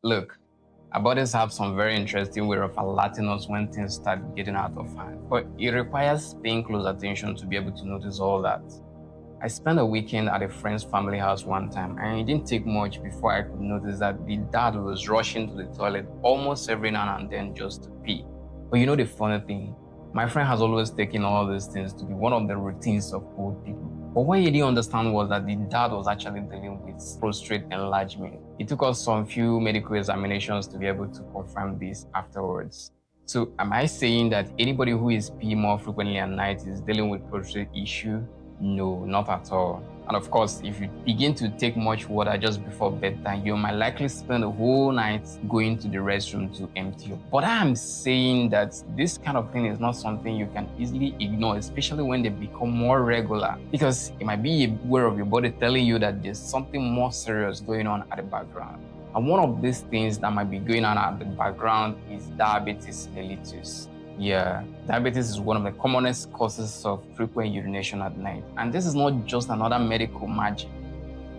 Look, our bodies have some very interesting way of alerting us when things start getting out of hand, but it requires paying close attention to be able to notice all that. I spent a weekend at a friend's family house one time, and it didn't take much before I could notice that the dad was rushing to the toilet almost every now and then just to pee. But you know the funny thing? My friend has always taken all these things to be one of the routines of old people. But what he didn't understand was that the dad was actually dealing with prostate enlargement. It took us some few medical examinations to be able to confirm this afterwards. So am I saying that anybody who is peeing more frequently at night is dealing with prostate issue? No, not at all. And of course, if you begin to take much water just before bedtime, you might likely spend the whole night going to the restroom to empty up. But I'm saying that this kind of thing is not something you can easily ignore, especially when they become more regular, because it might be aware of your body telling you that there's something more serious going on at the background. And one of these things that might be going on at the background is diabetes mellitus. Yeah, diabetes is one of the commonest causes of frequent urination at night. And this is not just another medical magic.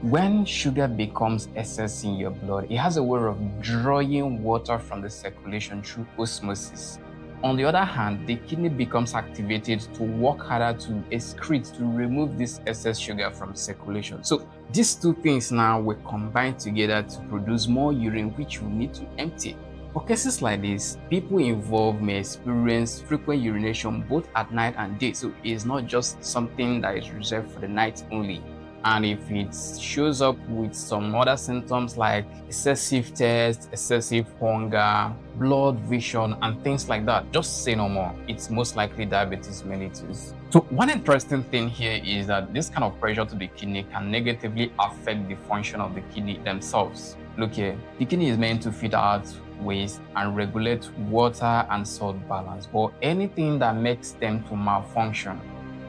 When sugar becomes excess in your blood, it has a way of drawing water from the circulation through osmosis. On the other hand, the kidney becomes activated to work harder to excrete, to remove this excess sugar from circulation. So these two things now will combine together to produce more urine, which we need to empty. For cases like this, people involved may experience frequent urination both at night and day. So it's not just something that is reserved for the night only. And if it shows up with some other symptoms like excessive thirst, excessive hunger, blurred vision, and things like that, just say no more. It's most likely diabetes mellitus. So one interesting thing here is that this kind of pressure to the kidney can negatively affect the function of the kidney themselves. Look here, the kidney is meant to filter out waste and regulate water and salt balance, but anything that makes them to malfunction,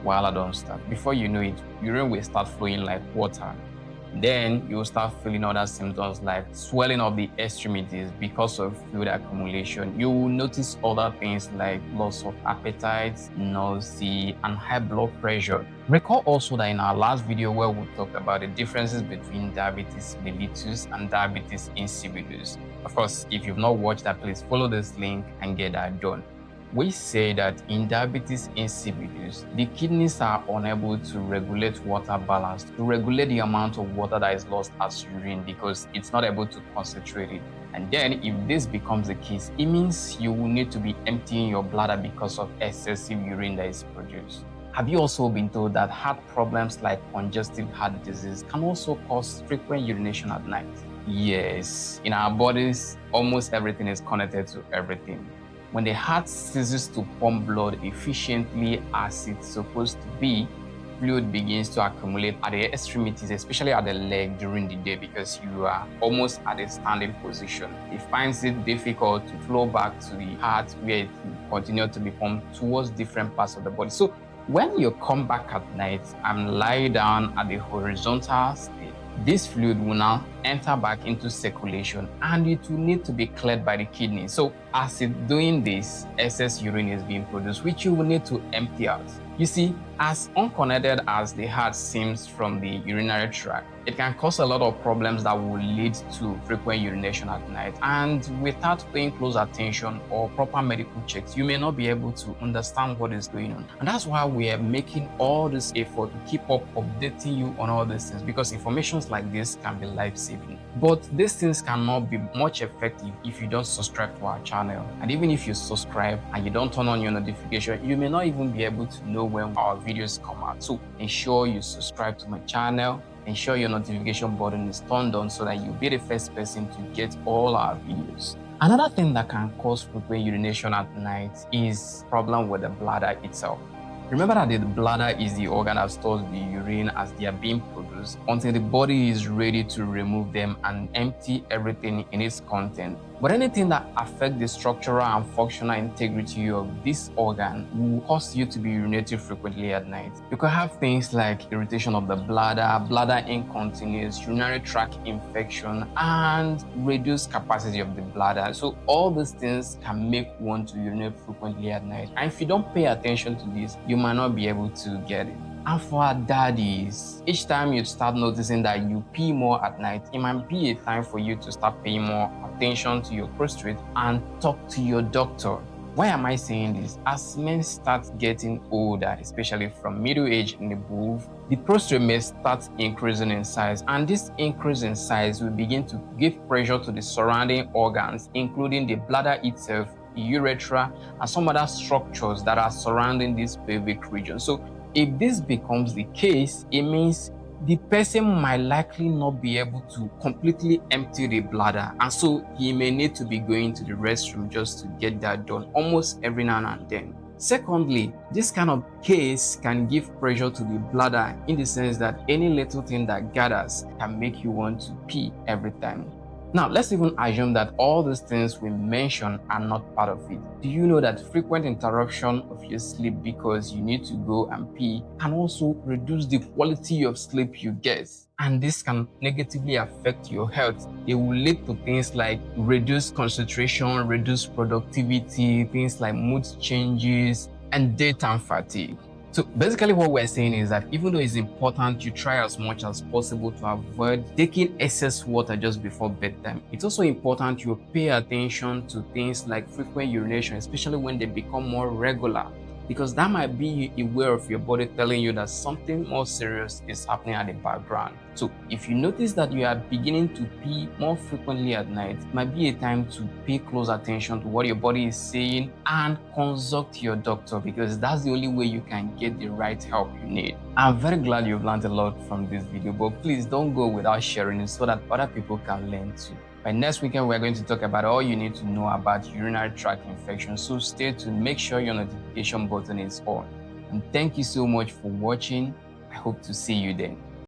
while I don't start, before you know it, urine will start flowing like water. Then you'll start feeling other symptoms like swelling of the extremities because of fluid accumulation. You will notice other things like loss of appetite, nausea, and high blood pressure. Recall also that in our last video where we talked about the differences between diabetes mellitus and diabetes insipidus. Of course, if you've not watched that, please follow this link and get that done. We say that in diabetes insipidus, the kidneys are unable to regulate water balance, to regulate the amount of water that is lost as urine because it's not able to concentrate it. And then if this becomes the case, it means you will need to be emptying your bladder because of excessive urine that is produced. Have you also been told that heart problems like congestive heart disease can also cause frequent urination at night? Yes, in our bodies, almost everything is connected to everything. When the heart ceases to pump blood efficiently as it's supposed to be, fluid begins to accumulate at the extremities, especially at the leg during the day because you are almost at a standing position. It finds it difficult to flow back to the heart where it will continue to be pumped towards different parts of the body. So when you come back at night and lie down at the horizontal state, this fluid will now enter back into circulation and it will need to be cleared by the kidney. So as it's doing this, excess urine is being produced, which you will need to empty out. You see, as unconnected as the heart seems from the urinary tract, it can cause a lot of problems that will lead to frequent urination at night. And without paying close attention or proper medical checks, you may not be able to understand what is going on. And that's why we are making all this effort to keep up updating you on all these things, because information like this can be life-saving. But these things cannot be much effective if you don't subscribe to our channel. And even if you subscribe and you don't turn on your notification, you may not even be able to know when our videos come out. So ensure you subscribe to my channel, ensure your notification button is turned on so that you'll be the first person to get all our videos. Another thing that can cause frequent urination at night is problem with the bladder itself. Remember that the bladder is the organ that stores the urine as they are being produced until the body is ready to remove them and empty everything in its content. But anything that affects the structural and functional integrity of this organ will cause you to be urinating frequently at night. You could have things like irritation of the bladder, bladder incontinence, urinary tract infection, and reduced capacity of the bladder. So all these things can make one to urinate frequently at night. And if you don't pay attention to this, you might not be able to get it. And for our daddies, each time you start noticing that you pee more at night, it might be a time for you to start paying more attention to your prostate and talk to your doctor. Why am I saying this? As men start getting older, especially from middle age and above, the prostate may start increasing in size, and this increase in size will begin to give pressure to the surrounding organs, including the bladder itself, the urethra, and some other structures that are surrounding this pelvic region. So if this becomes the case, it means the person might likely not be able to completely empty the bladder, and so he may need to be going to the restroom just to get that done almost every now and then. Secondly, this kind of case can give pressure to the bladder in the sense that any little thing that gathers can make you want to pee every time. Now, let's even assume that all these things we mentioned are not part of it. Do you know that frequent interruption of your sleep because you need to go and pee can also reduce the quality of sleep you get? And this can negatively affect your health. It will lead to things like reduced concentration, reduced productivity, things like mood changes, and daytime fatigue. So basically what we're saying is that even though it's important you try as much as possible to avoid taking excess water just before bedtime, it's also important you pay attention to things like frequent urination, especially when they become more regular, because that might be a way of your body telling you that something more serious is happening at the background. So if you notice that you are beginning to pee more frequently at night, it might be a time to pay close attention to what your body is saying and consult your doctor, because that's the only way you can get the right help you need. I'm very glad you've learned a lot from this video, but please don't go without sharing it so that other people can learn too. By next weekend, we're going to talk about all you need to know about urinary tract infection. So stay tuned, make sure your notification button is on. And thank you so much for watching. I hope to see you then.